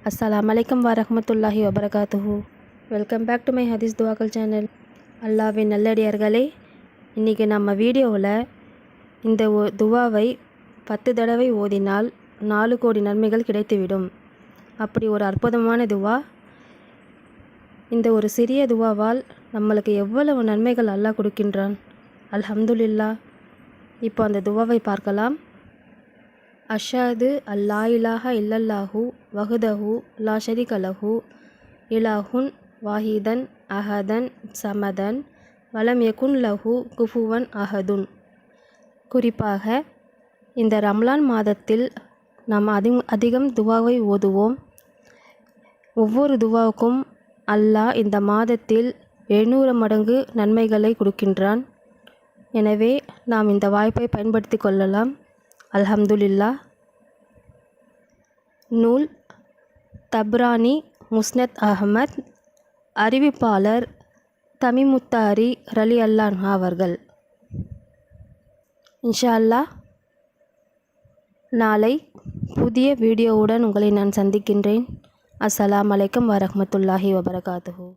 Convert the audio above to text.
அஸ்ஸலாமு அலைக்கும் வரஹ்மத்துல்லாஹி வபரகாத்துஹு. வெல்கம் பேக் டு மை ஹதீஸ் துவாக்கள் சேனல். அல்லாஹ்வின் நல்லடியார்களே, இன்றைக்கி நம்ம வீடியோவில் இந்த துவாவை 10 தடவை ஓதினால் 4 கோடி நன்மைகள் கிடைத்துவிடும். அப்படி ஒரு அற்புதமான துவா. இந்த ஒரு சிறிய துவாவால் நம்மளுக்கு எவ்வளவு நன்மைகள் அல்லாஹ் கொடுக்கின்றான். அல்ஹம்துலில்லாஹ். இப்போ அந்த துவாவை பார்க்கலாம். அஷ்ஹது அல்லா இலாஹ இல்லல்லாஹு வஹ்தஹு லா ஷரீக லஹு இலாஹுன் வாஹிதன் அஹதன் சமதன் வலம் யகுன் லஹு குஃபுவன் அஹதுன். குறிப்பாக இந்த ரம்லான் மாதத்தில் நாம் அதிகம் துவாவை ஓதுவோம். ஒவ்வொரு துவாவுக்கும் அல்லாஹ் இந்த மாதத்தில் 700 மடங்கு நன்மைகளை கொடுக்கின்றான். எனவே நாம் இந்த வாய்ப்பை பயன்படுத்தி கொள்ளலாம். அல்ஹம்துலில்லாஹ். நூல் தப்ரானி முஸ்னத் அஹ்மத். அறிவிப்பாளர் தமீமுத்தாரி ரலியல்லாஹு அன்ஹு அவர்கள். இன்ஷா அல்லாஹ் நாளை புதிய வீடியோவுடன் உங்களை நான் சந்திக்கின்றேன். அஸ்ஸலாமு அலைக்கும் வரஹ்மத்துல்லாஹி வபரகாத்துஹு.